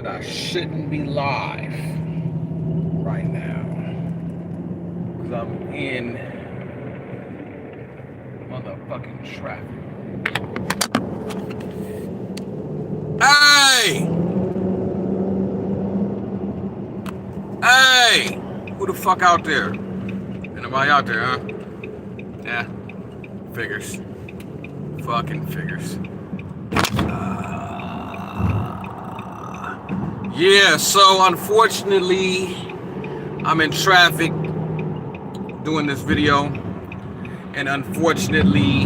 that I shouldn't be live right now because I'm in motherfucking traffic. Hey! Hey! Who the fuck out there? Anybody out there, huh? Yeah. Figures. Fucking figures. Yeah, so unfortunately, I'm in traffic doing this video. And unfortunately,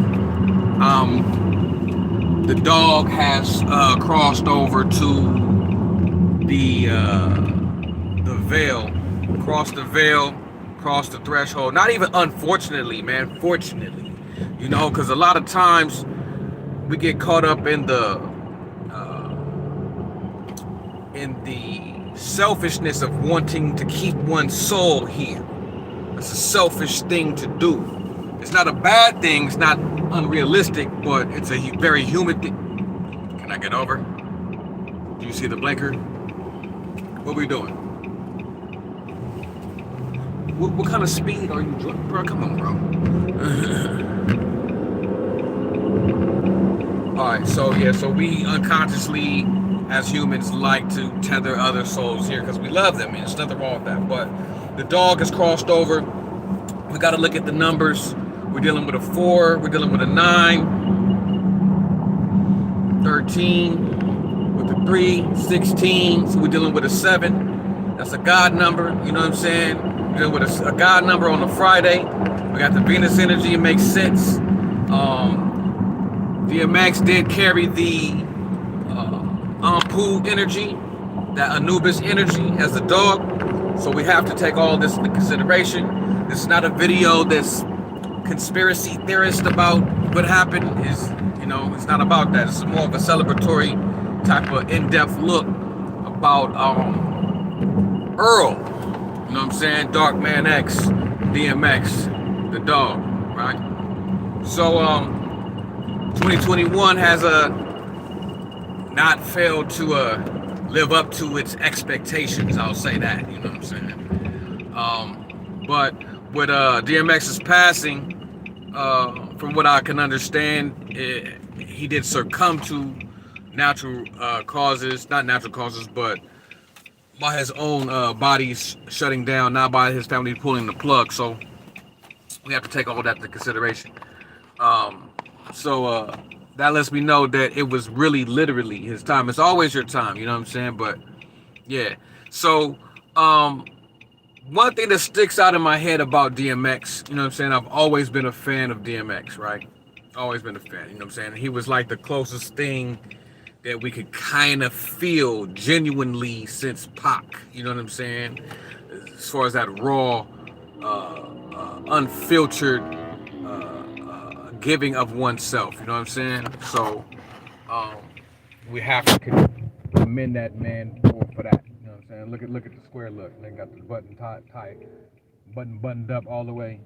the dog has crossed over to the veil, crossed the threshold. Not even unfortunately, man, fortunately, you know, because a lot of times we get caught up in the selfishness of wanting to keep one's soul here. It's a selfish thing to do. It's not a bad thing, it's not unrealistic, but it's a very human thing. Can I get over? Do you see the blinker? What are we doing? What kind of speed are you doing? Bro, come on, bro. Alright, so yeah, so we unconsciously, as humans, like to tether other souls here because we love them, and there's nothing wrong with that. But the dog has crossed over. We got to look at the numbers. We're dealing with a 4, we're dealing with a 9, 13, with a 3, 16, so we're dealing with a 7. That's a God number, you know what I'm saying? We're dealing with a God number on a Friday. We got the Venus energy, it makes sense. DMX did carry the Ampu energy, that Anubis energy as a dog. So we have to take all this into consideration. This is not a video that's conspiracy theorist about what happened. Is, you know, it's not about that. It's more of a celebratory type of in-depth look about Earl, you know what I'm saying? Dark Man X, DMX, the dog, right? So 2021 has not failed to live up to its expectations, I'll say that, you know what I'm saying? But with DMX's passing, from what I can understand, he did succumb to natural causes, not natural causes, but by his own body's shutting down, not by his family pulling the plug. So we have to take all that into consideration. So that lets me know that it was really literally his time. It's always your time, you know what I'm saying? But yeah. So one thing that sticks out in my head about DMX, you know what I'm saying? I've always been a fan of DMX, right? Always been a fan, you know what I'm saying? He was like the closest thing that we could kind of feel genuinely since Pac, you know what I'm saying? As far as that raw, unfiltered giving of oneself, you know what I'm saying? So we have to commend that man for that, you know what I'm saying? Look at the square look. They got the button tight, buttoned up all the way.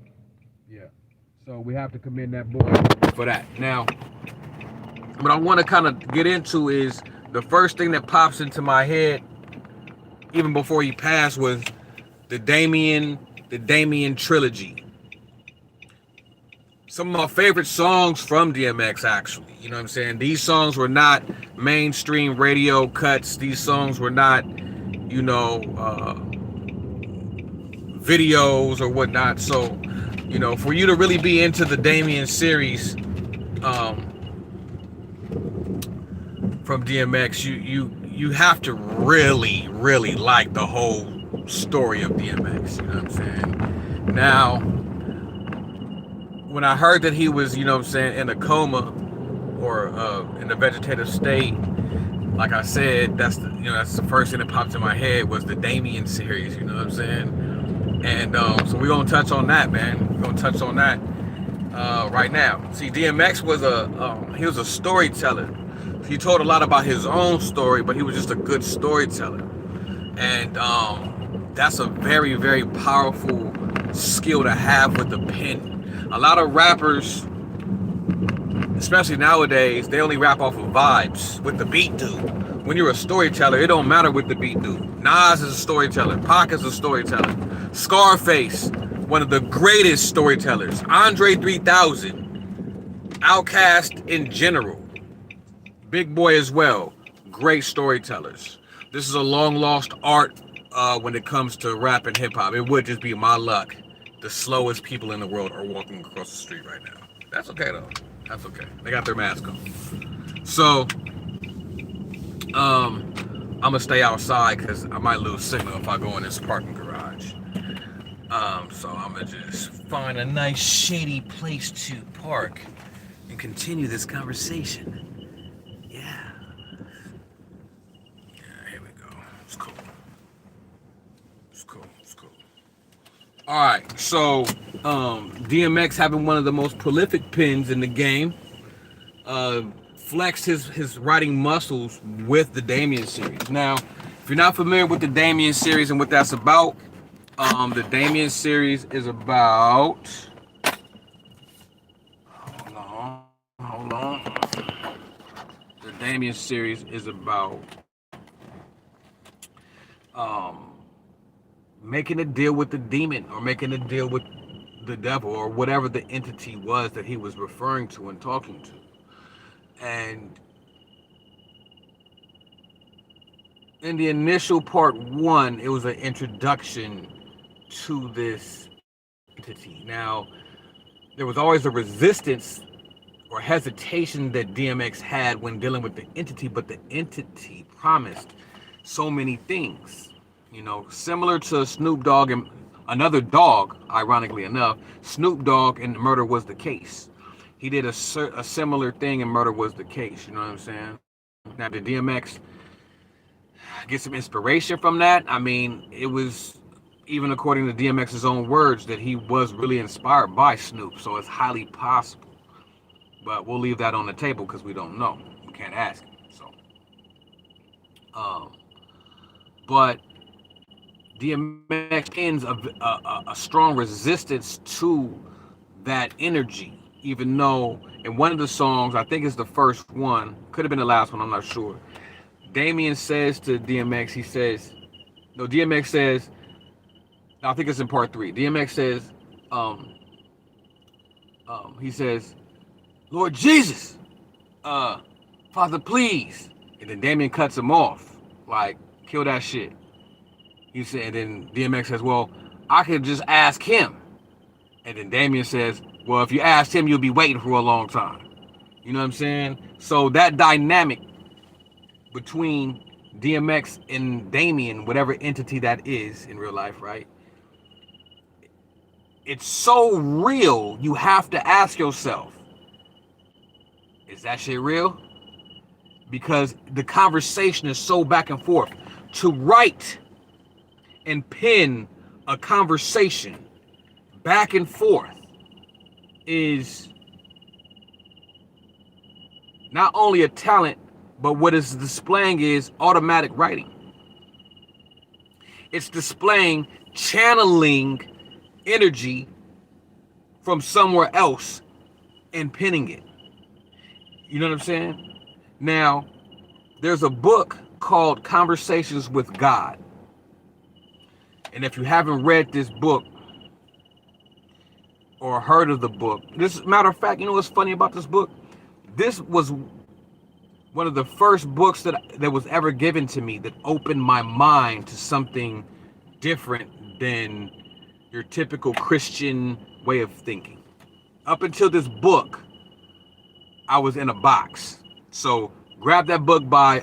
Yeah. So we have to commend that boy for that. Now, what I want to kind of get into is the first thing that pops into my head, even before he passed, was the Damien trilogy. Some of my favorite songs from DMX, actually, you know what I'm saying? These songs were not mainstream radio cuts. These songs were not, you know, videos or whatnot. So, you know, for you to really be into the Damien series, from DMX, you have to really like the whole story of DMX, you know what I'm saying? Now, when I heard that he was, you know what I'm saying, in a coma or in a vegetative state, like I said, that's the first thing that popped in my head was the Damien series, you know what I'm saying? And so we're gonna touch on that, man. We're gonna touch on that right now. See, DMX was he was a storyteller. He told a lot about his own story, but he was just a good storyteller. And that's a very, very powerful skill to have with the pen. A lot of rappers, especially nowadays, they only rap off of vibes, what the beat do, when you're a storyteller, it don't matter what the beat do. Nas is a storyteller. Pac is a storyteller. Scarface, one of the greatest storytellers. Andre 3000, Outkast in general, Big Boy as well, great storytellers. This is a long lost art when it comes to rap and hip hop. It would just be my luck. The slowest people in the world are walking across the street right now. That's okay though. That's okay. They got their mask on. So, I'm gonna stay outside because I might lose signal if I go in this parking garage. So I'm gonna just find a nice shady place to park and continue this conversation. Yeah. Yeah, here we go. It's cool. It's cool. It's cool. All right. So, DMX having one of the most prolific pens in the game, flexed his writing muscles with the Damien series. Now, if you're not familiar with the Damien series and what that's about, the Damien series is about. Hold on. The Damien series is about making a deal with the demon, or making a deal with the devil, or whatever the entity was that he was referring to and talking to. And in the initial part one, it was an introduction to this entity. Now, there was always a resistance or hesitation that DMX had when dealing with the entity, but the entity promised so many things. You know, similar to Snoop Dogg and Another Dog, ironically enough, Snoop Dogg and Murder Was the Case. He did a similar thing in Murder Was the Case, you know what I'm saying? Now, did DMX get some inspiration from that? I mean, it was, even according to DMX's own words, that he was really inspired by Snoop, so it's highly possible. But we'll leave that on the table because we don't know. We can't ask him, so. But DMX ends a strong resistance to that energy, even though in one of the songs, I think it's the first one, could have been the last one, I'm not sure. Damien says to DMX, DMX says, I think it's in part 3. DMX says, he says, Lord Jesus, Father, please. And then Damien cuts him off, like, kill that shit. He said, and then DMX says, well, I could just ask him. And then Damien says, well, if you asked him, you'll be waiting for a long time. You know what I'm saying? So that dynamic between DMX and Damien, whatever entity that is in real life, right? It's so real, you have to ask yourself, is that shit real? Because the conversation is so back and forth. To write and pen a conversation back and forth is not only a talent, but what it's displaying is automatic writing. It's displaying channeling energy from somewhere else and penning it. You know what I'm saying? Now, there's a book called Conversations with God. And if you haven't read this book or heard of the book, this matter of fact, you know what's funny about this book? This was one of the first books that was ever given to me that opened my mind to something different than your typical Christian way of thinking. Up until this book, I was in a box. So grab that book by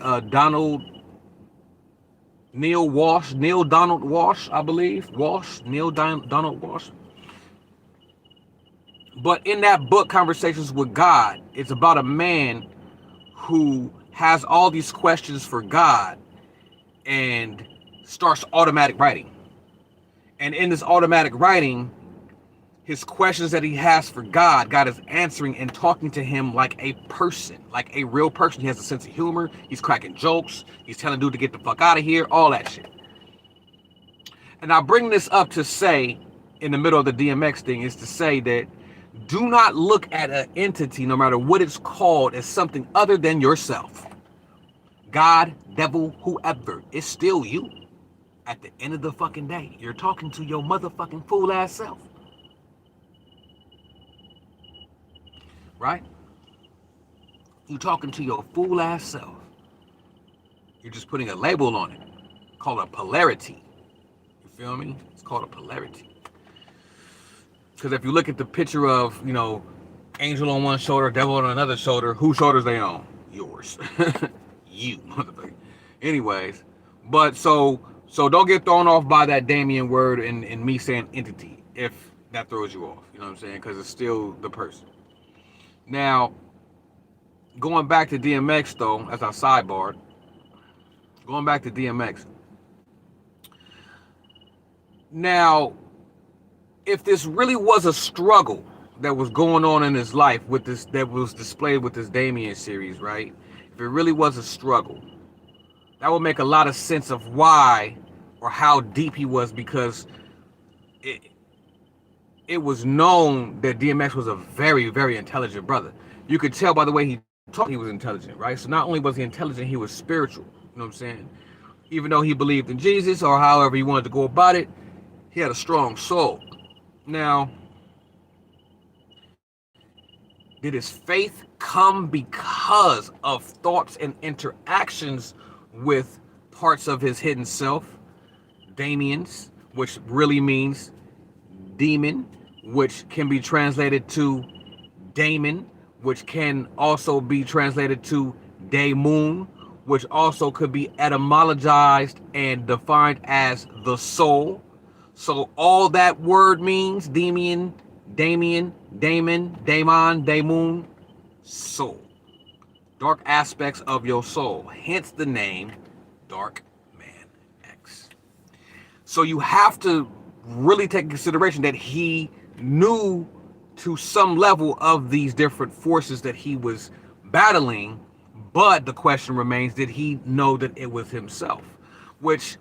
Neil Donald Walsh, I believe. Neil Donald Walsh. But in that book, Conversations with God, it's about a man who has all these questions for God and starts automatic writing. And in this automatic writing, his questions that he has for God, God is answering and talking to him like a person, like a real person. He has a sense of humor. He's cracking jokes. He's telling dude to get the fuck out of here, all that shit. And I bring this up to say, in the middle of the DMX thing, is to say that do not look at an entity, no matter what it's called, as something other than yourself. God, devil, whoever, it's still you. At the end of the fucking day, you're talking to your motherfucking fool ass self. Right? You're talking to your fool ass self. You're just putting a label on it. Called a polarity. You feel me? It's called a polarity. Because if you look at the picture of, angel on one shoulder, devil on another shoulder, whose shoulders they on? Yours. You, motherfucker. Anyways, but so don't get thrown off by that Damien word and me saying entity, if that throws you off. You know what I'm saying? Because it's still the person. Now, going back to DMX though, as I sidebarred, going back to DMX. Now, if this really was a struggle that was going on in his life with this, that was displayed with this Damien series, right? If it really was a struggle, that would make a lot of sense of why or how deep he was, because it was known that DMX was a very, very intelligent brother. You could tell by the way he talked, he was intelligent, right? So not only was he intelligent, he was spiritual. You know what I'm saying? Even though he believed in Jesus or however he wanted to go about it, he had a strong soul. Now, did his faith come because of thoughts and interactions with parts of his hidden self? Damien's, which really means demon, which can be translated to Damon, which can also be translated to day moon, which also could be etymologized and defined as the soul. So all that word means, Damien, Damon, Daemon, soul. Dark aspects of your soul. Hence the name Dark Man X. So you have to really take into consideration that he knew to some level of these different forces that he was battling, but the question remains, did he know that it was himself? Which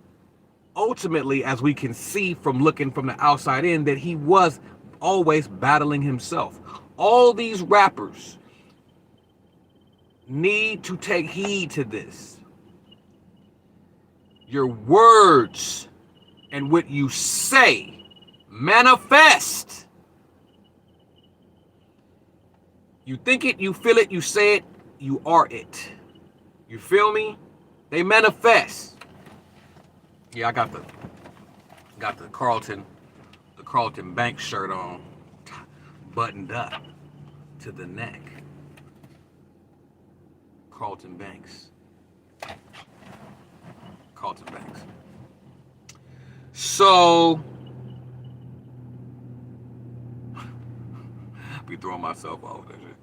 ultimately, as we can see from looking from the outside in, that he was always battling himself. All these rappers need to take heed to this. Your words and what you say manifest. You think it, you feel it, you say it, you are it. You feel me? They manifest. Yeah, I got the Carlton Banks shirt on, buttoned up to the neck. Carlton Banks. So, be throwing myself off that shit.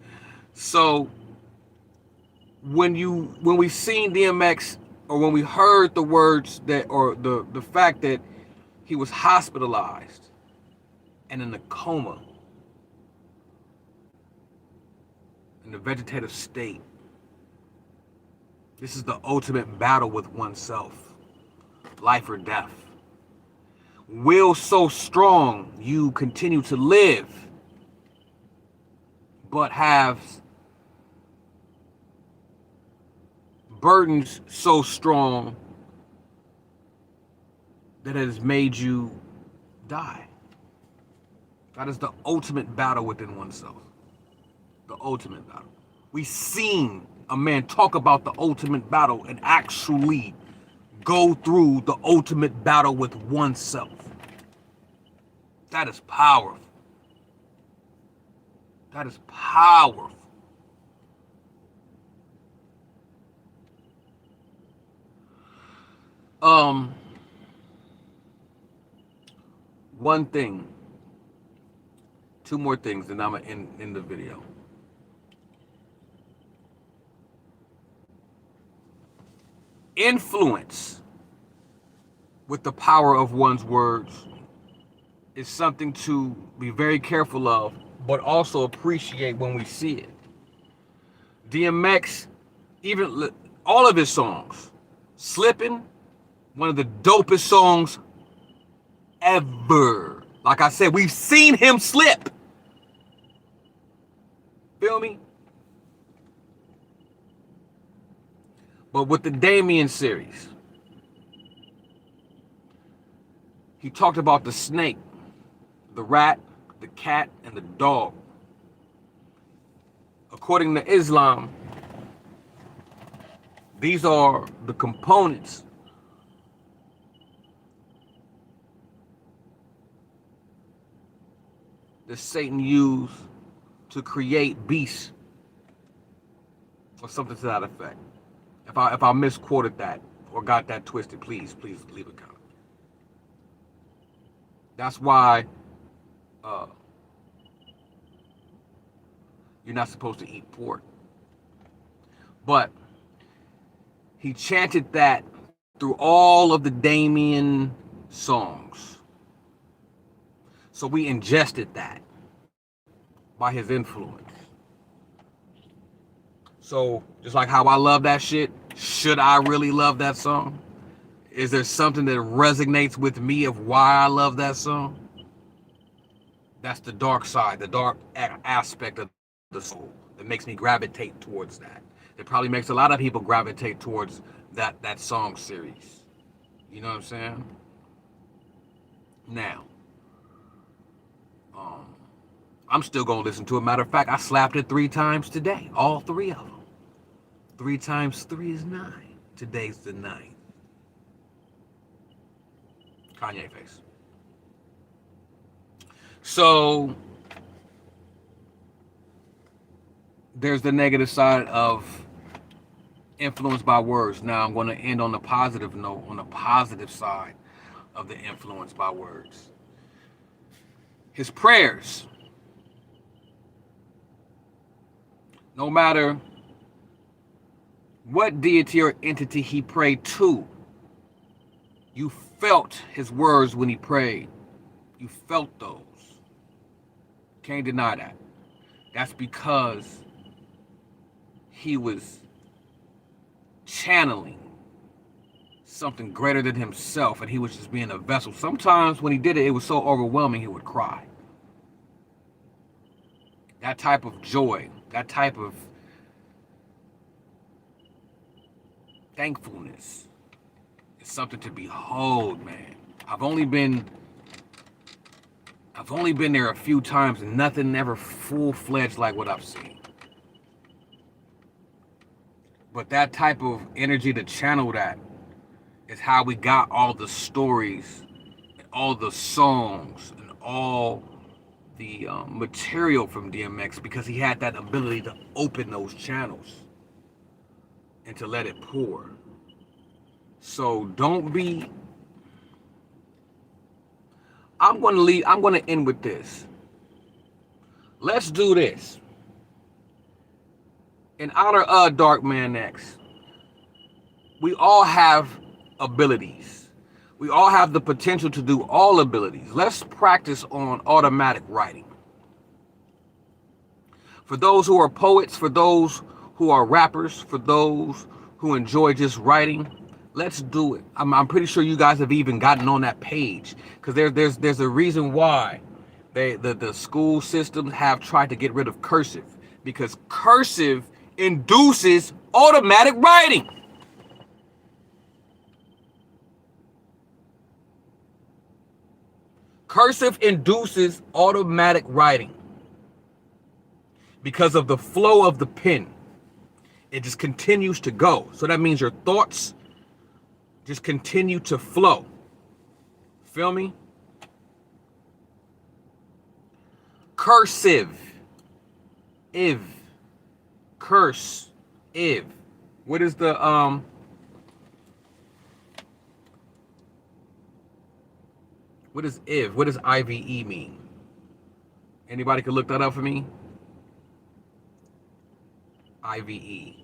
So, when we seen DMX, or when we heard the words that, or the fact that he was hospitalized and in a coma, in the vegetative state, this is the ultimate battle with oneself, life or death. Will so strong you continue to live, but have burdens so strong that it has made you die. That is the ultimate battle within oneself. The ultimate battle. We've seen a man talk about the ultimate battle and actually go through the ultimate battle with oneself. That is powerful. That is powerful. One thing, two more things, and I'm gonna end the video. Influence with the power of one's words is something to be very careful of, but also appreciate when we see it. DMX, even all of his songs, Slippin', one of the dopest songs ever. Like I said, we've seen him slip. Feel me? But with the Damien series, he talked about the snake, the rat, the cat, and the dog. According to Islam, these are the components that Satan used to create beasts, or something to that effect. If I misquoted that or got that twisted, please leave a comment. That's why you're not supposed to eat pork. But he chanted that through all of the Damien songs. So we ingested that by his influence. So just like how I love that shit, should I really love that song? Is there something that resonates with me of why I love that song? That's the dark side, the dark aspect of the soul that makes me gravitate towards that. It probably makes a lot of people gravitate towards that song series. You know what I'm saying? Now, I'm still gonna listen to it. Matter of fact, I slapped it 3 times today. All 3 of them. 3 times 3 is 9. Today's the 9th. Kanye face. So there's the negative side of influenced by words. Now I'm going to end on a positive note, on the positive side of the influence by words. His prayers, no matter what deity or entity he prayed to, you felt his words when he prayed. You felt those. Can't deny that. That's because he was channeling something greater than himself, and he was just being a vessel. Sometimes when he did it, it was so overwhelming he would cry. That type of joy, that type of thankfulness is something to behold, man. I've only been there a few times, and nothing ever full-fledged like what I've seen. But that type of energy to channel that is how we got all the stories, and all the songs, and all the material from DMX, because he had that ability to open those channels and to let it pour. So don't be... I'm going to end with this. Let's do this. In honor of Dark Man X, we all have abilities. We all have the potential to do all abilities. Let's practice on automatic writing. For those who are poets, for those who are rappers, for those who enjoy just writing, let's do it. I'm pretty sure you guys have even gotten on that page, because there's a reason why the school systems have tried to get rid of cursive, because cursive induces automatic writing. Cursive induces automatic writing because of the flow of the pen. It just continues to go. So that means your thoughts just continue to flow. Feel me? Cursive. If. Curse. If. What is the what is if? What does IVE mean? Anybody can look that up for me? IVE.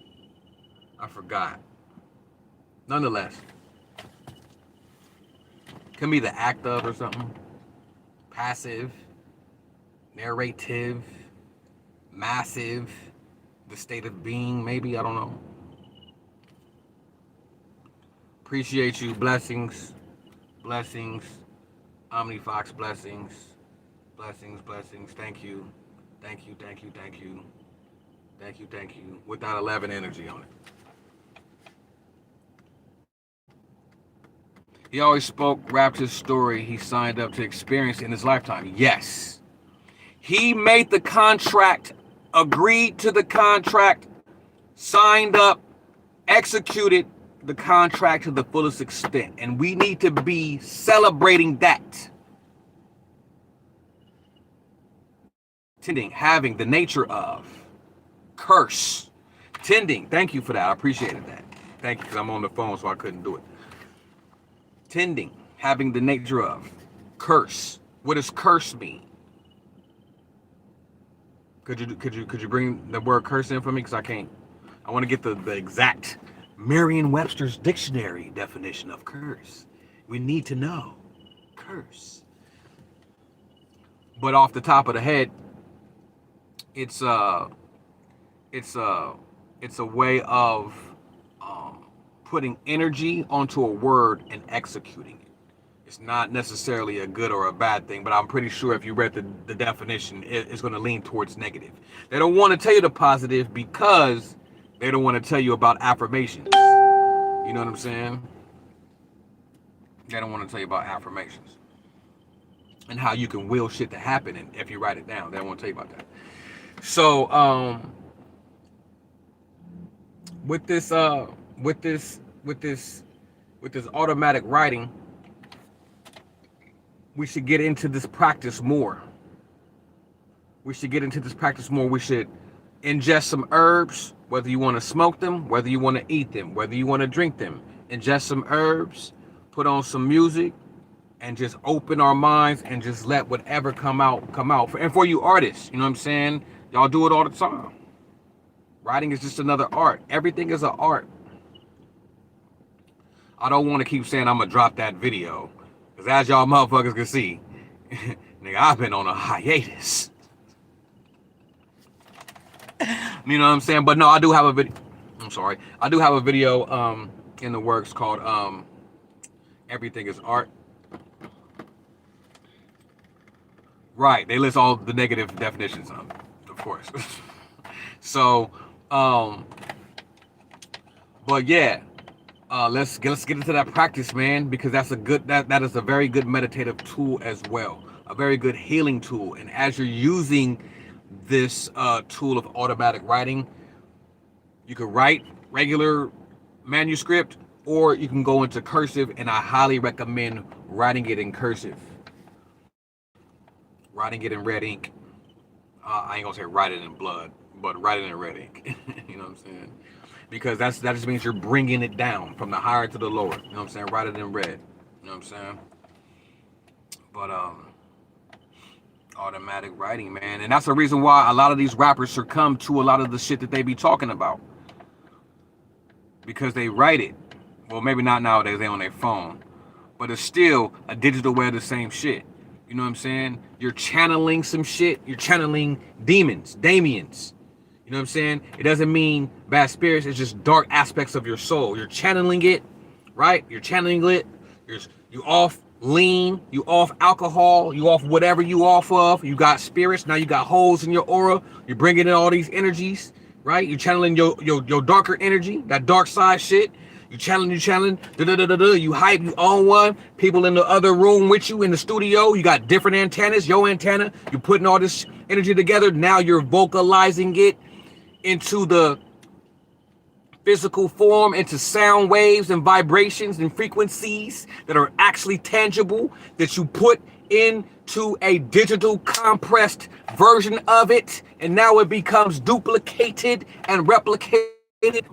I forgot. Nonetheless, can be the act of or something. Passive, narrative, massive, the state of being, maybe, I don't know. Appreciate you. Blessings. Blessings. OmniFox, blessings. Blessings, blessings. Thank you. Thank you, thank you, thank you. Thank you, thank you. With that 11 energy on it. He always spoke, rapped his story he signed up to experience in his lifetime. Yes. He made the contract, agreed to the contract, signed up, executed the contract to the fullest extent. And we need to be celebrating that. Tending, having the nature of, curse. Tending, thank you for that. I appreciated that. Thank you, because I'm on the phone, so I couldn't do it. Tending, having the nature of, curse. What does curse mean? Could you bring the word curse in for me? Because I can't. I want to get the exact Merriam-Webster's dictionary definition of curse. We need to know curse. But off the top of the head, it's a way of putting energy onto a word and executing it. It's not necessarily a good or a bad thing, but I'm pretty sure if you read the definition, it's going to lean towards negative. They don't want to tell you the positive because they don't want to tell you about affirmations. You know what I'm saying? They don't want to tell you about affirmations and how you can will shit to happen, and if you write it down. They don't want to tell you about that. So with this automatic writing, we should get into this practice more. We should ingest some herbs, whether you want to smoke them, whether you want to eat them, whether you want to drink them. Ingest some herbs, put on some music, and just open our minds and just let whatever come out. And for you artists, you know what I'm saying? Y'all do it all the time. Writing is just another art. Everything is an art. I don't want to keep saying I'm going to drop that video. Because as y'all motherfuckers can see, nigga, I've been on a hiatus. You know what I'm saying? But no, I do have a video. I'm sorry. I do have a video in the works called Everything is Art. Right. They list all the negative definitions of course. So, but yeah, let's get into that practice, man, because that's that is a very good meditative tool as well, a very good healing tool. And as you're using this tool of automatic writing, you can write regular manuscript, or you can go into cursive, and I highly recommend writing it in cursive, writing it in red ink. I ain't gonna say write it in blood, but write it in red ink. You know what I'm saying? Because that just means you're bringing it down from the higher to the lower. You know what I'm saying? Write it in red. You know what I'm saying? But automatic writing, man, and that's the reason why a lot of these rappers succumb to a lot of the shit that they be talking about, because they write it. Well, maybe not nowadays. They on their phone, but it's still a digital way of the same shit. You know what I'm saying? You're channeling some shit. You're channeling demons, Damiens. You know what I'm saying? It doesn't mean bad spirits. It's just dark aspects of your soul. You're channeling it, right? You're channeling it. You off lean. You off alcohol. You off whatever you off of. You got spirits. Now you got holes in your aura. You're bringing in all these energies, right? You're channeling your darker energy, that dark side shit. You channeling, you hype, you own one. People in the other room with you in the studio, you got different antennas, your antenna. You're putting all this energy together. Now you're vocalizing it into the physical form, into sound waves and vibrations and frequencies that are actually tangible, that you put into a digital compressed version of it. And now it becomes duplicated and replicated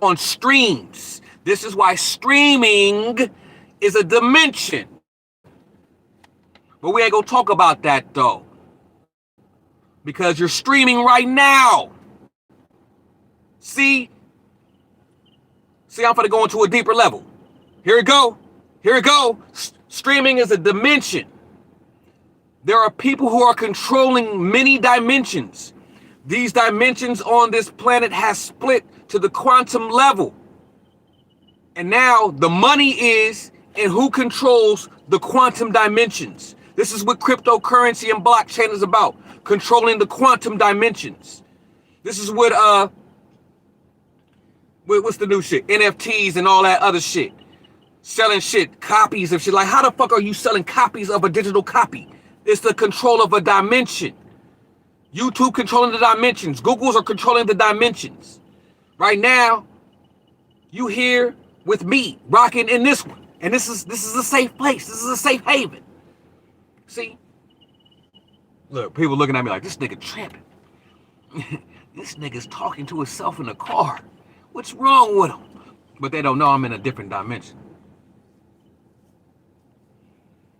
on streams. This is why streaming is a dimension. But we ain't gonna talk about that though, because you're streaming right now. See, I'm gonna go into a deeper level. Here it go. Streaming is a dimension. There are people who are controlling many dimensions. These dimensions on this planet has split to the quantum level. And now the money is in who controls the quantum dimensions. This is what cryptocurrency and blockchain is about, controlling the quantum dimensions. This is what what's the new shit? NFTs and all that other shit. selling shit, copies of shit. Like, how the fuck are you selling copies of a digital copy? It's the control of a dimension. YouTube controlling the dimensions. Google's are controlling the dimensions. Right now, you here with me, rocking in this one. And this is a safe place. This is a safe haven. See? Look, people looking at me like, this nigga tripping. This nigga's talking to himself in the car. What's wrong with him? But they don't know I'm in a different dimension.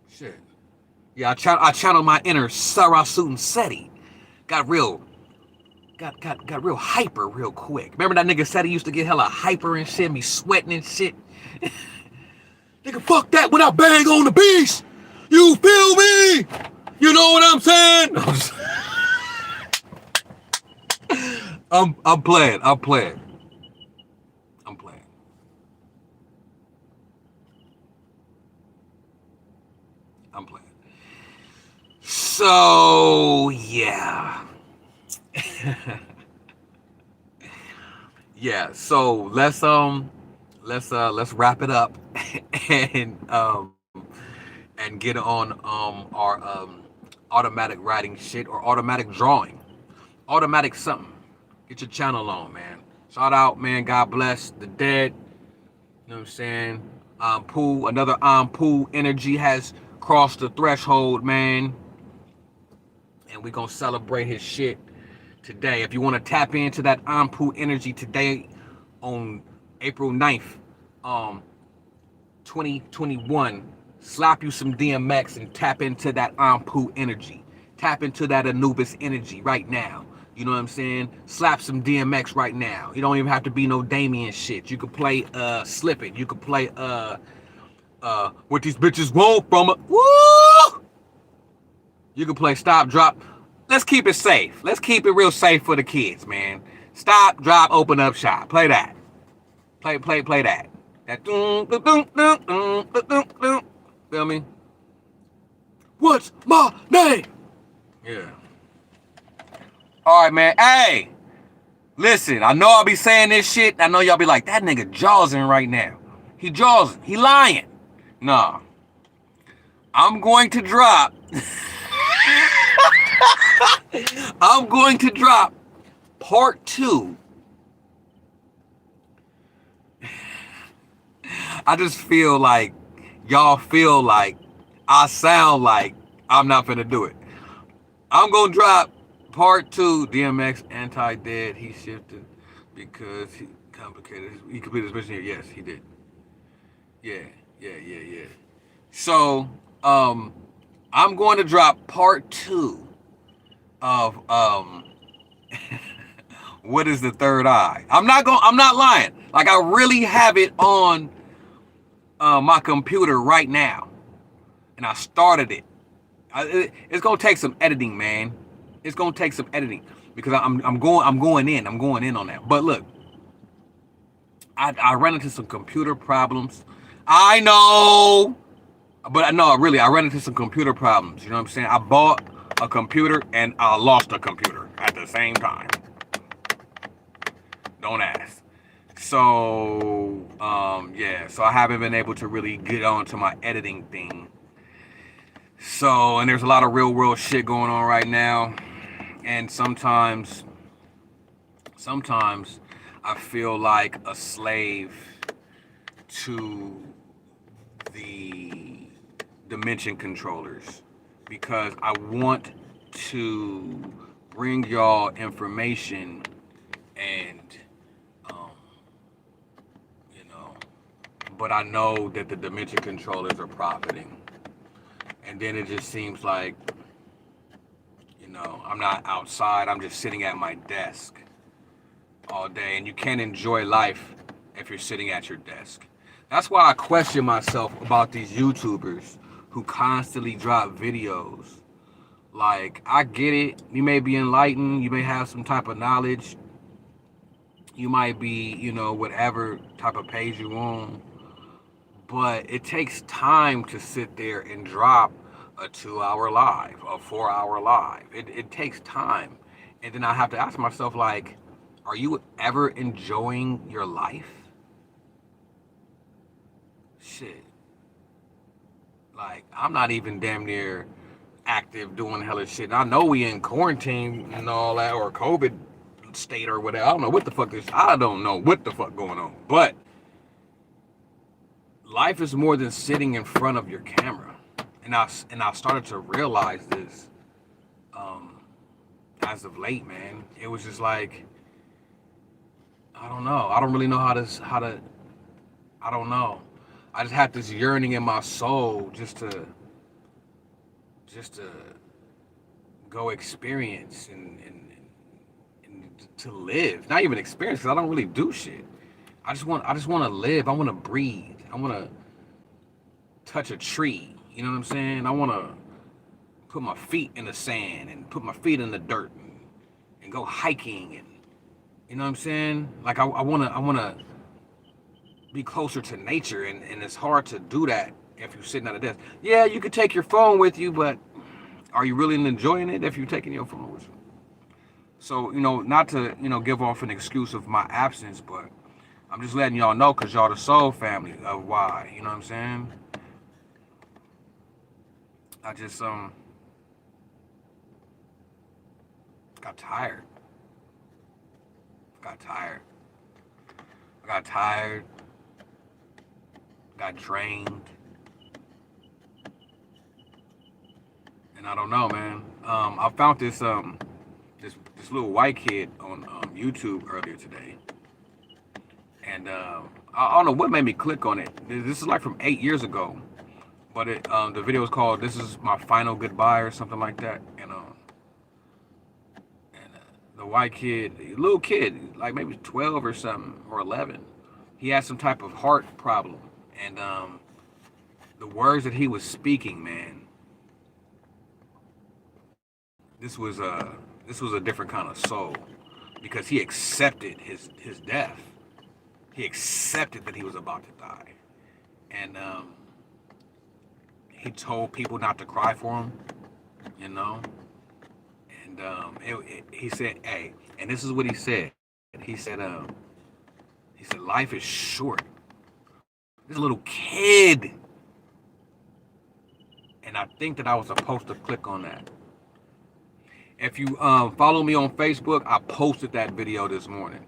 Shit. Yeah, I channeled my inner Sarasun Seti. Got real hyper real quick. Remember that nigga Seti used to get hella hyper and shit, me sweating and shit? Nigga, fuck that when I bang on the beast. You feel me? You know what I'm saying? I'm playing. So yeah. Yeah, so let's wrap it up and get on our automatic writing shit or automatic drawing. Automatic something. Get your channel on, man. Shout out, man. God bless the dead. You know what I'm saying? Pooh, another Pooh energy has crossed the threshold, man. And we're gonna celebrate his shit today. If you want to tap into that Pooh energy today on April 9th, 2021, slap you some DMX and tap into that Pooh energy. Tap into that Anubis energy right now. You know what I'm saying? Slap some DMX right now. You don't even have to be no Damien shit. You could play Slip It. You could play What These Bitches Want From a Woo! You can play Stop, Drop. Let's keep it safe. Let's keep it real safe for the kids, man. Stop, Drop, Open Up, Shop. Play that. Play that. That feel me? What's my name? Yeah. All right, man. Hey, listen, I know I'll be saying this shit. I know y'all be like, that nigga jawsing right now. He jawsing. He lying. Nah. I'm going to drop. I'm going to drop part 2. I just feel like y'all feel like I sound like I'm not finna do it. I'm gonna drop part 2. DMX anti-dead. He shifted because he complicated. He completed his mission here. Yes, he did. Yeah. So, I'm going to drop part 2 of what is the third eye. I'm not lying. Like, I really have it on my computer right now, and I started it. It's gonna take some editing, man. It's gonna take some editing because I'm going in on that. But look, I ran into some computer problems. I know, but no, really, I ran into some computer problems. You know what I'm saying? I bought a computer and I lost a computer at the same time. Don't ask. So, yeah. So I haven't been able to really get onto my editing thing. So, and there's a lot of real world shit going on right now. And sometimes I feel like a slave to the dimension controllers because I want to bring y'all information and but I know that the dimension controllers are profiting. And then it just seems like, I'm not outside, I'm just sitting at my desk all day. And you can't enjoy life if you're sitting at your desk. That's why I question myself about these YouTubers who constantly drop videos. Like, I get it, you may be enlightened, you may have some type of knowledge, you might be, whatever type of page you on. But it takes time to sit there and drop a 2-hour live, a 4-hour live. It takes time. And then I have to ask myself, like, are you ever enjoying your life? shit. Like, I'm not even damn near active doing hella shit. I know we in quarantine and all that, or COVID state or whatever. I don't know what the fuck this. I don't know what the fuck going on. But life is more than sitting in front of your camera, and I started to realize this as of late, man. It was just like, I don't know. I don't really know how to. I don't know. I just had this yearning in my soul just to go experience and to live. Not even experience, because I don't really do shit. I just want to live. I want to breathe. I want to touch a tree. You know what I'm saying? I want to put my feet in the sand and put my feet in the dirt and go hiking, and you know what I'm saying? Like, I want to be closer to nature, and it's hard to do that if you're sitting at a desk. Yeah, you could take your phone with you, but are you really enjoying it if you're taking your phone with you? So, not to, give off an excuse of my absence, but I'm just letting y'all know, because y'all the soul family of why, you know what I'm saying? I just, got tired. Got tired. Got drained. And I don't know, man. I found this little white kid on YouTube earlier today, and I don't know what made me click on it. This is like from 8 years ago, but the video was called "This Is My Final Goodbye" or something like that, and the white kid, little kid, like maybe 12 or something, or 11, he had some type of heart problem, and the words that he was speaking, man, this was a different kind of soul, because he accepted his death. He accepted that he was about to die, and he told people not to cry for him, you know. And he said, "Hey," and this is what he said. He said, "Life is short." This little kid, and I think that I was supposed to click on that. If you follow me on Facebook, I posted that video this morning.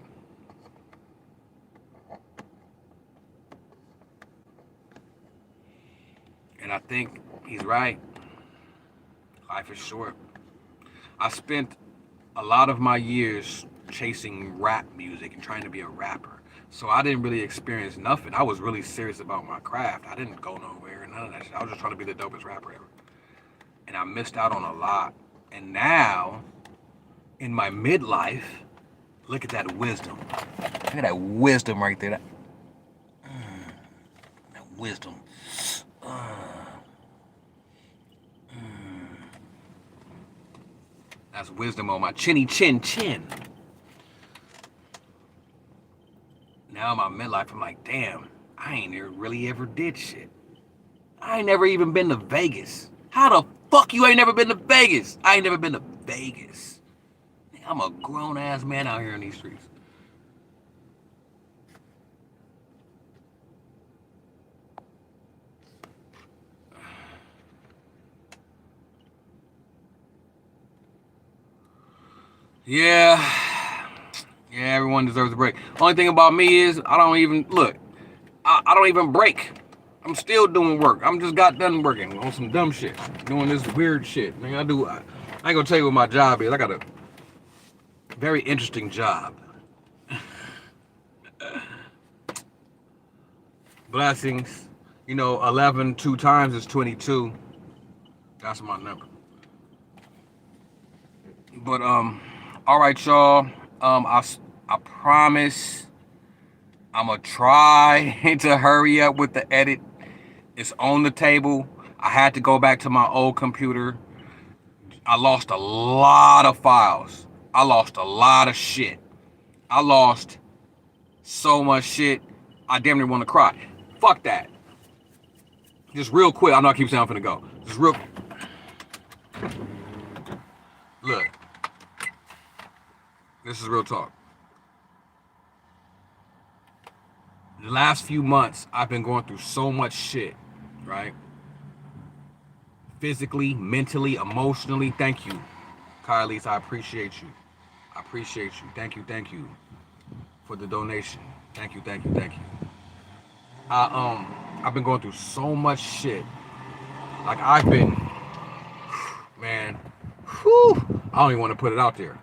And I think he's right. Life is short. I spent a lot of my years chasing rap music and trying to be a rapper. So I didn't really experience nothing. I was really serious about my craft. I didn't go nowhere, none of that shit. I was just trying to be the dopest rapper ever. And I missed out on a lot. And now, in my midlife, look at that wisdom. Look at that wisdom right there. That wisdom. That's wisdom on my chinny chin chin. Now in my midlife, I'm like, damn, I ain't really ever did shit. I ain't never even been to Vegas. How the fuck you ain't never been to Vegas? I ain't never been to Vegas. I'm a grown ass man out here in these streets. Yeah, everyone deserves a break. Only thing about me is I don't even look. I don't even break. I'm still doing work. I'm just got done working on some dumb shit, doing this weird shit. Man, I ain't gonna tell you what my job is. I got a very interesting job. Blessings. 11 2 times is 22. That's my number. But all right, y'all. I promise I'ma try to hurry up with the edit. It's on the table. I had to go back to my old computer. I lost a lot of files. I lost a lot of shit. I lost so much shit. I damn near want to cry. Fuck that. Just real quick. I know I keep saying I'm finna go. Just real. Look. This is real talk. the last few months, I've been going through so much shit, right? Physically, mentally, emotionally. Thank you, Kylie's. I appreciate you. I appreciate you. Thank you for the donation. Thank you, thank you, thank you. I've been going through so much shit. Like I've been, man, whew, I don't even want to put it out there.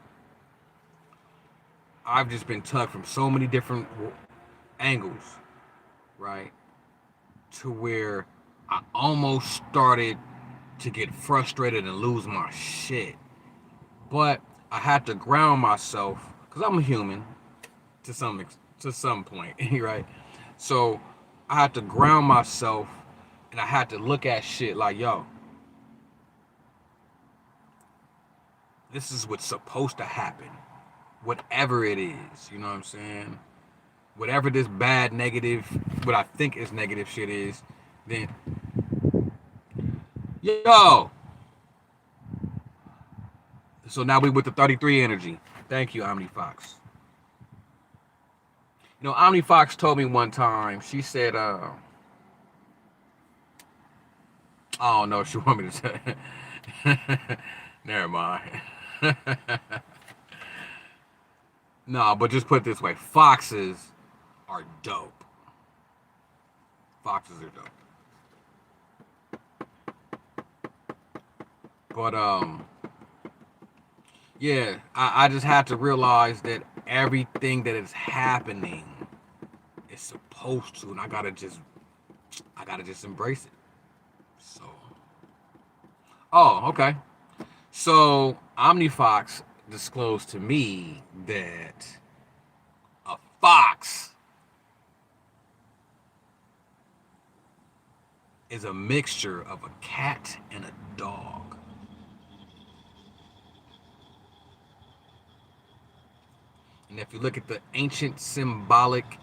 I've just been tugged from so many different angles, right? To where I almost started to get frustrated and lose my shit. But I had to ground myself because I'm a human to some point, right? So I had to ground myself and I had to look at shit like, yo, this is what's supposed to happen. Whatever it is, you know what I'm saying? Whatever this bad, negative, what I think is negative shit is, then, yo. So now we with the 33 energy. Thank you, Omni Fox. You know, Omni Fox told me one time, she said, I don't know if she want me to say. Never mind. No, but just put it this way. Foxes are dope. Foxes are dope. But yeah, I just had to realize that everything that is happening is supposed to, and I gotta just embrace it. So, oh, okay. So OmniFox disclosed to me that a fox is a mixture of a cat and a dog. And if you look at the ancient symbology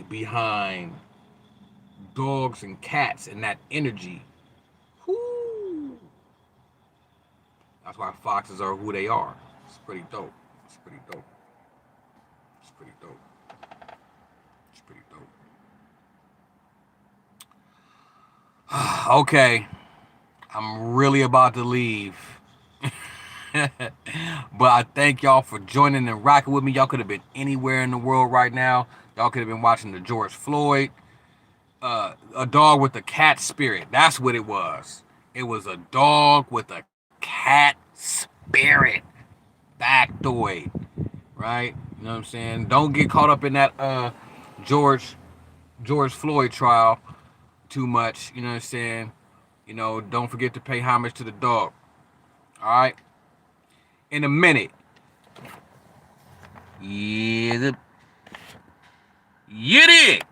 behind dogs and cats and that energy, whoo, that's why foxes are who they are. It's pretty dope. It's pretty dope. It's pretty dope. It's pretty dope. Okay, I'm really about to leave. But I thank y'all for joining and rocking with me. Y'all could have been anywhere in the world right now. Y'all could have been watching the George Floyd. A dog with a cat spirit. That's what it was. It was a dog with a cat spirit. Factoid. Right? You know what I'm saying? Don't get caught up in that George Floyd trial too much. You know what I'm saying? You know, don't forget to pay homage to the dog. Alright? In a minute. Yeah, you did.